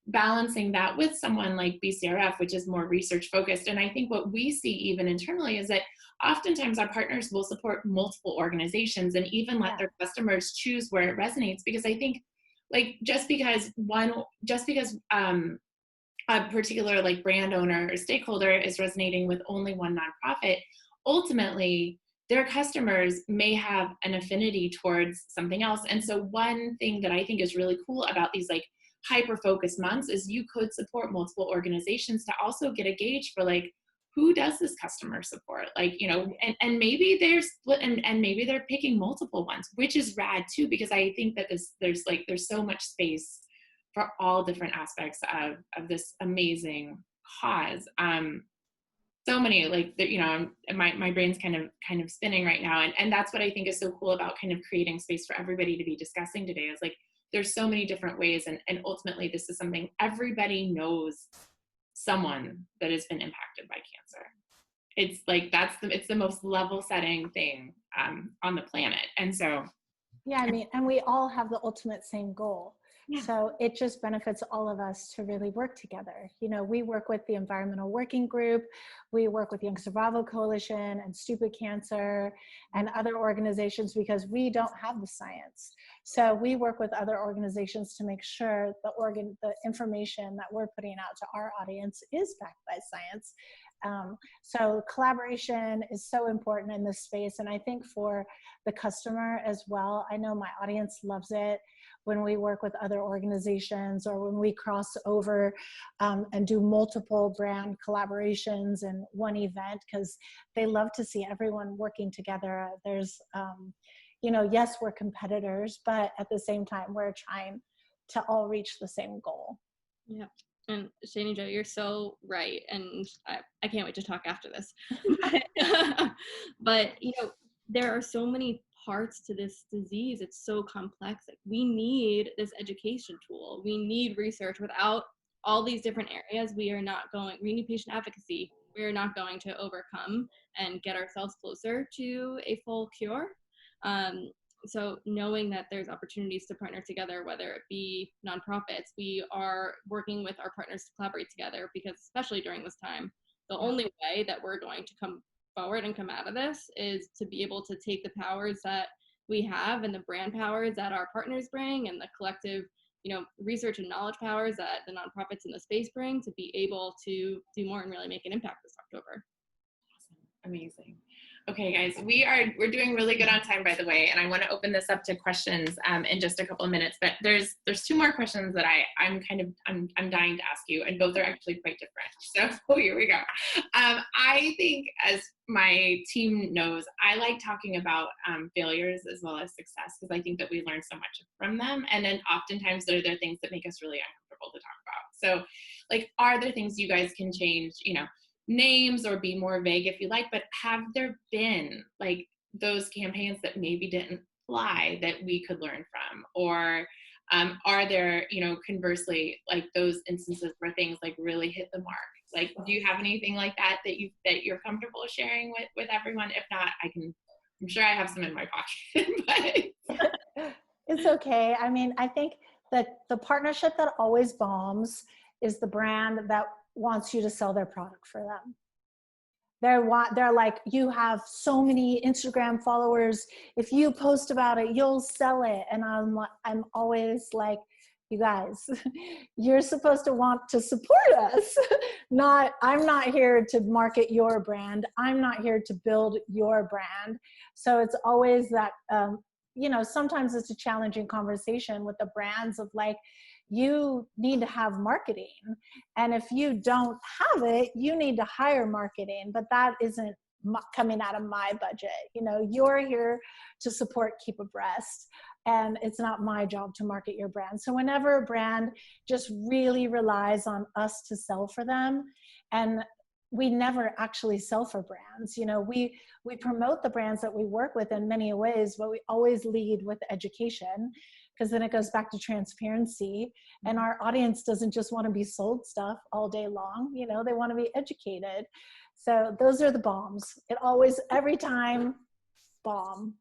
balancing that with someone like BCRF, which is more research focused. And I think what we see even internally is that oftentimes our partners will support multiple organizations and even let their customers choose where it resonates. Because I think like just because a particular like brand owner or stakeholder is resonating with only one nonprofit, ultimately their customers may have an affinity towards something else. And so one thing that I think is really cool about these like hyper-focused months is you could support multiple organizations to also get a gauge for like, who does this customer support? Like, you know, and maybe they're split and maybe they're picking multiple ones, which is rad too, because I think that there's so much space for all different aspects of this amazing cause. So many, like, you know, my brain's kind of spinning right now. And that's what I think is so cool about kind of creating space for everybody to be discussing today, is like, there's so many different ways. And ultimately this is something everybody knows someone that has been impacted by cancer. It's like, it's the most level setting thing on the planet. And so, yeah, I mean, and we all have the ultimate same goal. Yeah. So it just benefits all of us to really work together. You know, we work with the Environmental Working Group, we work with Young Survival Coalition and Stupid Cancer and other organizations because we don't have the science. So we work with other organizations to make sure the information that we're putting out to our audience is backed by science. So collaboration is so important in this space. And I think for the customer as well, I know my audience loves it when we work with other organizations or when we cross over and do multiple brand collaborations in one event, because they love to see everyone working together. There's, you know, yes, we're competitors, but at the same time, we're trying to all reach the same goal. Yeah. And Shaney, Joe, you're so right. And I can't wait to talk after this. But, you know, there are so many parts to this disease. It's so complex. Like, we need this education tool. We need research. Without all these different areas, we need patient advocacy. We are not going to overcome and get ourselves closer to a full cure. So knowing that there's opportunities to partner together, whether it be nonprofits, we are working with our partners to collaborate together, because especially during this time, the only way that we're going to come forward and come out of this is to be able to take the powers that we have and the brand powers that our partners bring and the collective, you know, research and knowledge powers that the nonprofits in the space bring to be able to do more and really make an impact this October. Awesome. Amazing. Okay, guys, we're doing really good on time, by the way, and I want to open this up to questions in just a couple of minutes. But there's two more questions that I'm dying to ask you, and both are actually quite different. So here we go. I think, as my team knows, I like talking about failures as well as success, because I think that we learn so much from them, and then oftentimes they're things that make us really uncomfortable to talk about. So, like, are there things you guys can change? You know, names or be more vague if you like, but have there been like those campaigns that maybe didn't fly that we could learn from? Or are there, you know, conversely, like those instances where things like really hit the mark? Like, do you have anything like that you're comfortable sharing with everyone? If not, I'm sure I have some in my pocket. But it's okay. I mean, I think that the partnership that always bombs is the brand that wants you to sell their product for them. They're like, you have so many Instagram followers, if you post about it, you'll sell it. And I'm always like, you guys, you're supposed to want to support us. I'm not here to market your brand. I'm not here to build your brand. So it's always that, you know, sometimes it's a challenging conversation with the brands of like, you need to have marketing. And if you don't have it, you need to hire marketing, but that isn't coming out of my budget. You know, you're here to support Keep-A-Breast, and it's not my job to market your brand. So whenever a brand just really relies on us to sell for them, and we never actually sell for brands. You know, we promote the brands that we work with in many ways, but we always lead with education, because then it goes back to transparency, and our audience doesn't just want to be sold stuff all day long. You know, they want to be educated. So those are the bombs. It always, every time, bomb.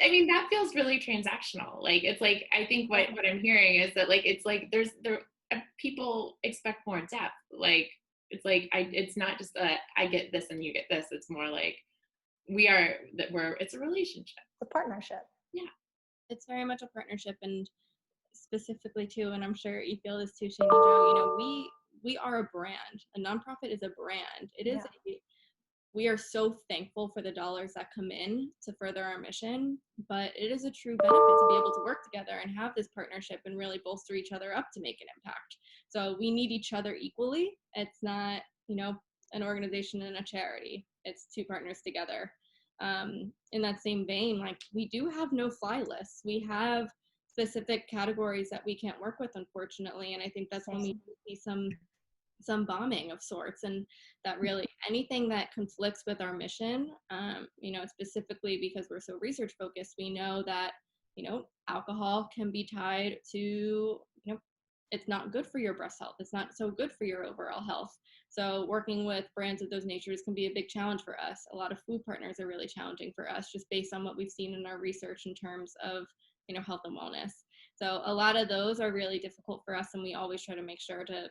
I mean, that feels really transactional. Like, it's like, I think what I'm hearing is that, like, it's like people expect more depth. Like, it's like, it's not just that I get this and you get this. It's more like it's a relationship. The partnership. Yeah. It's very much a partnership, and specifically too, and I'm sure you feel this too, Shaney, Joe, you know, we are a brand. A nonprofit is a brand. It is we are so thankful for the dollars that come in to further our mission, but it is a true benefit to be able to work together and have this partnership and really bolster each other up to make an impact. So we need each other equally. It's not, an organization and a charity. It's two partners together. In that same vein, like, we do have no fly lists. We have specific categories that we can't work with, unfortunately. And I think that's when we see some bombing of sorts, and that really anything that conflicts with our mission, specifically because we're so research focused, we know that, alcohol can be tied to, it's not good for your breast health. It's not so good for your overall health. So working with brands of those natures can be a big challenge for us. A lot of food partners are really challenging for us, just based on what we've seen in our research in terms of, health and wellness. So a lot of those are really difficult for us, and we always try to make sure to,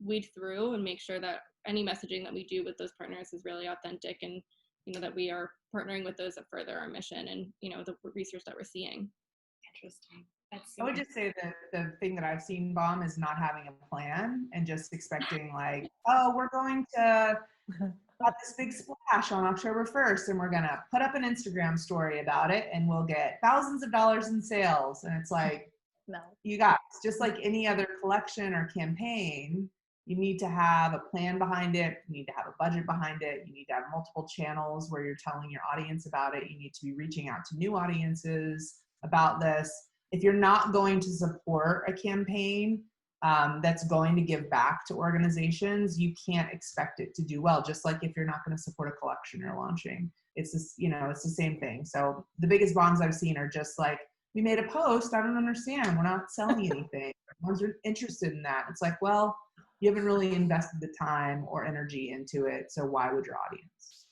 weed through and make sure that any messaging that we do with those partners is really authentic, and, that we are partnering with those that further our mission and, the research that we're seeing. Interesting. I would just say that the thing that I've seen bomb is not having a plan and just expecting, like, oh, we're going to have this big splash on October 1st and we're going to put up an Instagram story about it and we'll get thousands of dollars in sales. And it's like, No. you guys, just like any other collection or campaign, you need to have a plan behind it. You need to have a budget behind it. You need to have multiple channels where you're telling your audience about it. You need to be reaching out to new audiences about this. If you're not going to support a campaign that's going to give back to organizations, you can't expect it to do well. Just like if you're not going to support a collection you're launching, it's this, it's the same thing. So the biggest bombs I've seen are just like, we made a post, I don't understand, we're not selling anything. Everyone's interested in that. It's like, well, you haven't really invested the time or energy into it, so why would your audience?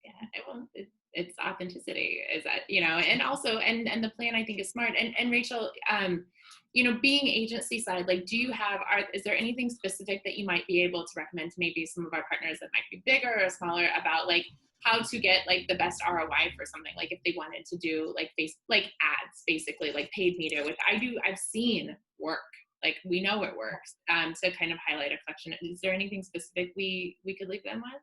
Yeah, it's authenticity, is that, and also, and the plan, I think, is smart. And Rachel, being agency side, like, is there anything specific that you might be able to recommend to maybe some of our partners that might be bigger or smaller about, like, how to get, like, the best ROI for something? Like, if they wanted to do, like, ads, basically, like paid media, which I've seen work. Like, we know it works. To kind of highlight a collection. Is there anything specific we could leave them with?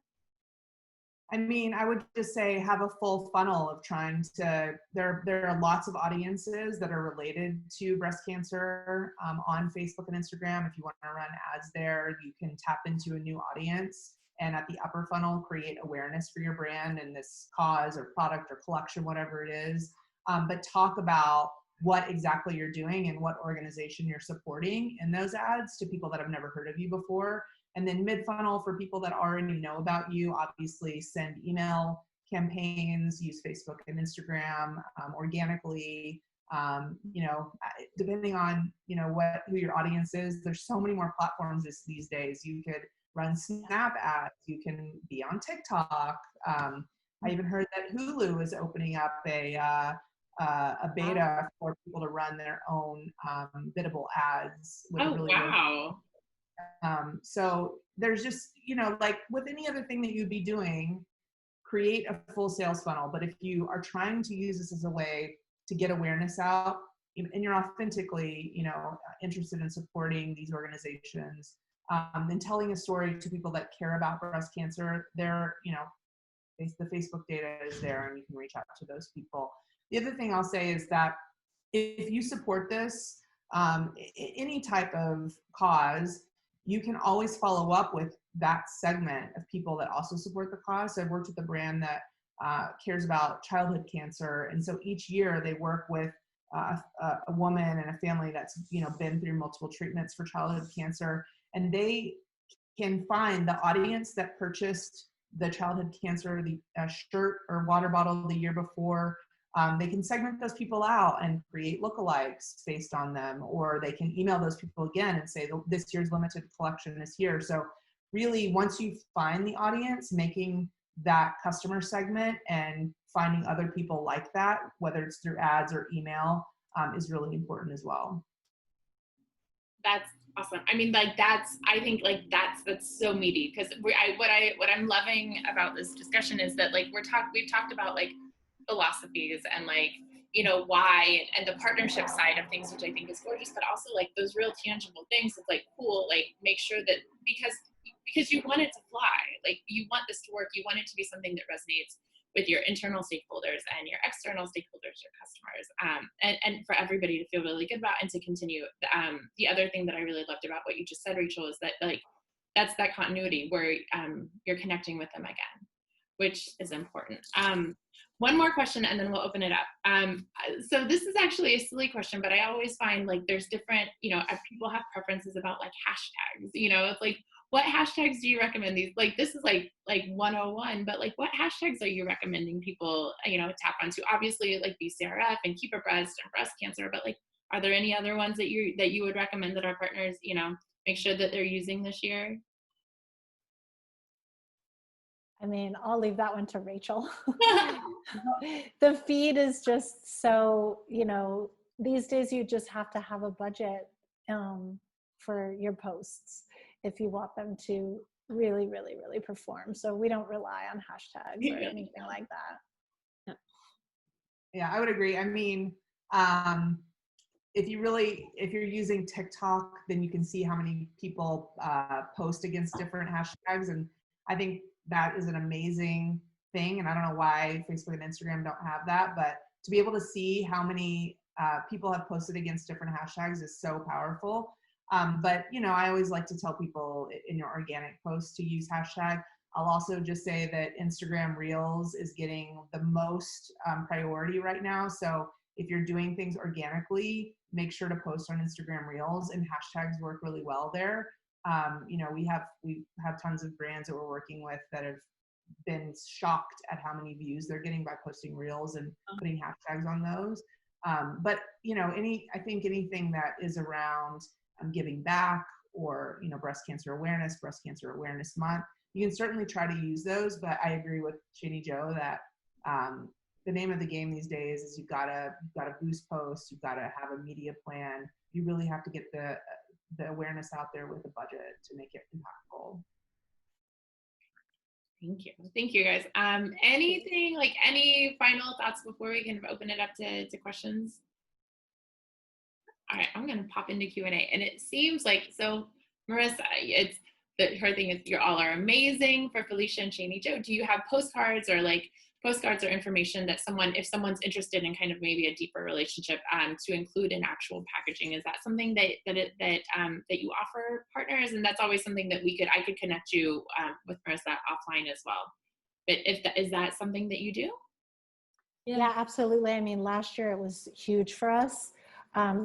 I mean, I would just say have a full funnel of trying to, there are lots of audiences that are related to breast cancer on Facebook and Instagram. If you want to run ads there, you can tap into a new audience, and at the upper funnel, create awareness for your brand and this cause or product or collection, whatever it is. But talk about what exactly you're doing and what organization you're supporting in those ads to people that have never heard of you before. And then mid-funnel, for people that already know about you, obviously send email campaigns, use Facebook and Instagram organically. Depending on who your audience is, there's so many more platforms these days. You could run Snap ads. You can be on TikTok. I even heard that Hulu is opening up a beta for people to run their own biddable ads. With wow. So there's just, like with any other thing that you'd be doing, create a full sales funnel. But if you are trying to use this as a way to get awareness out, and you're authentically, interested in supporting these organizations, and telling a story to people that care about breast cancer, the Facebook data is there and you can reach out to those people. The other thing I'll say is that if you support this, any type of cause, you can always follow up with that segment of people that also support the cause. So I've worked with a brand that cares about childhood cancer. And so each year they work with a woman and a family that's been through multiple treatments for childhood cancer. And they can find the audience that purchased the childhood cancer, the shirt or water bottle the year before. They can segment those people out and create lookalikes based on them, or they can email those people again and say, this year's limited collection is here. So really, once you find the audience, making that customer segment and finding other people like that, whether it's through ads or email, is really important as well. That's awesome. I mean, that's so meaty, because what I'm loving about this discussion is that we've talked about philosophies and why and the partnership side of things, which I think is gorgeous, but also those real tangible things. It's cool, make sure that, because because you want it to fly. Like, you want this to work. You want it to be something that resonates with your internal stakeholders and your external stakeholders, your customers, and for everybody to feel really good about and to continue. The other thing that I really loved about what you just said, Rachel, is that, like, that's that continuity where you're connecting with them again, which is important. One more question and then we'll open it up. So this is actually a silly question, but I always find, like, there's different, people have preferences about, like, hashtags, it's like, what hashtags do you recommend? These, like, this is like 101, but, like, what hashtags are you recommending people, tap onto? Obviously, like, BCRF and Keep-A-Breast and breast cancer, but, like, are there any other ones that you would recommend that our partners, make sure that they're using this year? I mean, I'll leave that one to Rachel. The feed is just so, these days you just have to have a budget for your posts if you want them to really, really, really perform. So we don't rely on hashtags or anything like that. Yeah, I would agree. I mean, if you're using TikTok, then you can see how many people post against different hashtags. And I think that is an amazing thing. And I don't know why Facebook and Instagram don't have that, but to be able to see how many people have posted against different hashtags is so powerful. But, I always like to tell people in your organic posts to use hashtag. I'll also just say that Instagram Reels is getting the most priority right now. So if you're doing things organically, make sure to post on Instagram Reels, and hashtags work really well there. We have tons of brands that we're working with that have been shocked at how many views they're getting by posting Reels and putting hashtags on those. But I think anything that is around giving back, or breast cancer awareness month, you can certainly try to use those. But I agree with Shaney Joe that the name of the game these days is you've got to boost posts, you've got to have a media plan. You really have to get the awareness out there with a budget to make it impactful. Thank you guys. Anything, like, any final thoughts before we can open it up to questions? All right, I'm going to pop into Q&A. And it seems like, so Marissa, her thing is, you all are amazing for Felicia and Shaney Joe. Do you have postcards or information that if someone's interested in kind of maybe a deeper relationship, to include in actual packaging? Is that something that you offer partners? And that's always something that I could connect you with Marissa offline as well. But is that something that you do? Yeah, absolutely. I mean, last year it was huge for us.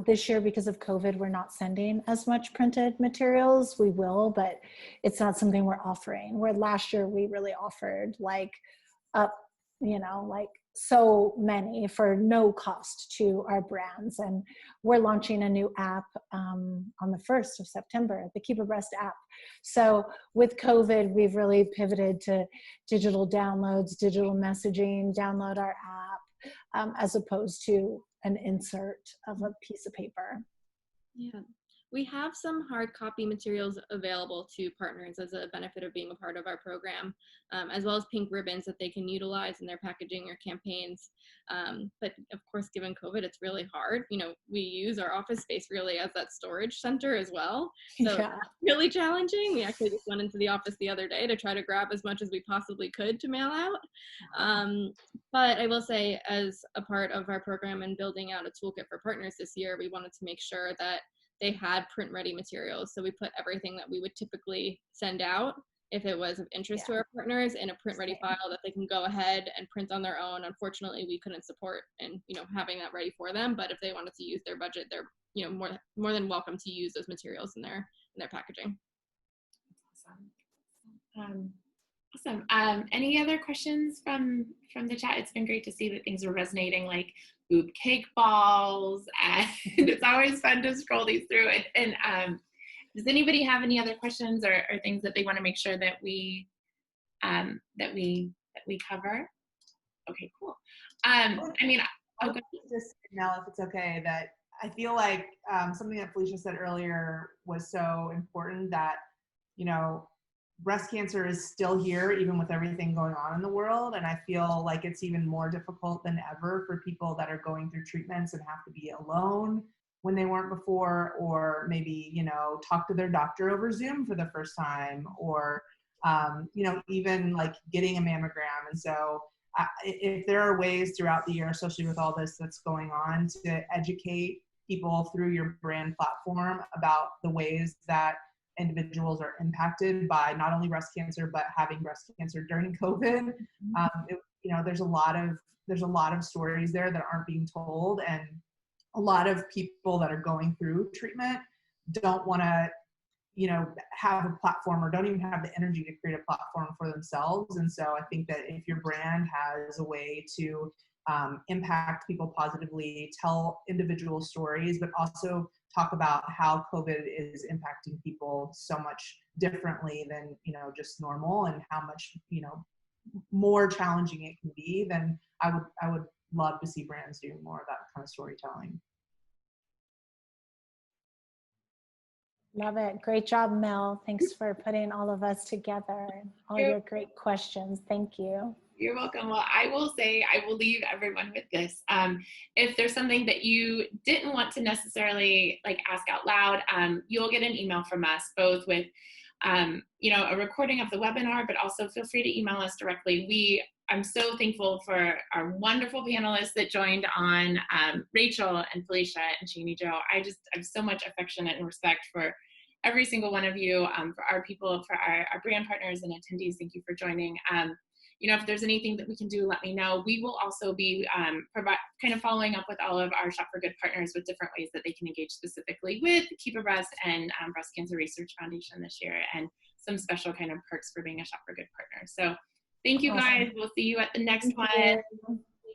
This year, because of COVID, we're not sending as much printed materials. We will, but it's not something we're offering. Where last year we really offered so many for no cost to our brands. And we're launching a new app on the 1st of September, the Keep-A-Breast app. So with COVID, we've really pivoted to digital downloads, digital messaging, download our app, as opposed to an insert of a piece of paper. Yeah. We have some hard copy materials available to partners as a benefit of being a part of our program, as well as pink ribbons that they can utilize in their packaging or campaigns. But of course, given COVID, it's really hard. We use our office space really as that storage center as well. So Yeah. It's really challenging. We actually just went into the office the other day to try to grab as much as we possibly could to mail out. But I will say, as a part of our program and building out a toolkit for partners this year, we wanted to make sure that they had print ready materials. So we put everything that we would typically send out, if it was of interest to our partners, in a print ready file that they can go ahead and print on their own. Unfortunately, we couldn't support and having that ready for them, but if they wanted to use their budget, they're more than welcome to use those materials in their packaging. Awesome. Any other questions from the chat? It's been great to see that things are resonating, like boob cake balls, and it's always fun to scroll these through. And does anybody have any other questions or things that they want to make sure that we cover? Okay, cool. Just now, if it's okay, that I feel like something that Felicia said earlier was so important, that breast cancer is still here, even with everything going on in the world. And I feel like it's even more difficult than ever for people that are going through treatments and have to be alone when they weren't before, or maybe, you know, talk to their doctor over Zoom for the first time, or, you know, even like getting a mammogram. And so if there are ways throughout the year, especially with all this that's going on, to educate people through your brand platform about the ways that individuals are impacted by not only breast cancer, but having breast cancer during COVID. You know, there's a lot of stories there that aren't being told, and a lot of people that are going through treatment don't want to, you know, have a platform, or don't even have the energy to create a platform for themselves. And so I think that if your brand has a way to impact people positively, tell individual stories, but also talk about how COVID is impacting people so much differently than, you know, just normal, and how much, you know, more challenging it can be, then I would love to see brands do more of that kind of storytelling. Love it. Great job, Mel. Thanks for putting all of us together and all your great questions. Thank you. You're welcome. Well, I will say, I will leave everyone with this. If there's something that you didn't want to necessarily like ask out loud, you'll get an email from us, both with, you know, a recording of the webinar, but also feel free to email us directly. I'm so thankful for our wonderful panelists that joined on, Rachel and Felicia and Shaney Joe. I have so much affection and respect for every single one of you, for our people, for our brand partners and attendees. Thank you for joining. You know, if there's anything that we can do, let me know. We will also be kind of following up with all of our Shop for Good partners with different ways that they can engage specifically with Keep-A-Breast and Breast Cancer Research Foundation this year, and some special kind of perks for being a Shop for Good partner. So thank you guys. We'll see you at the next one. Bye.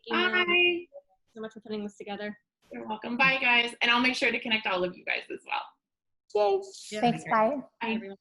Thank you so much for putting this together. You're welcome. Bye, guys. And I'll make sure to connect all of you guys as well. Yay. Thanks. Bye. Bye, everyone.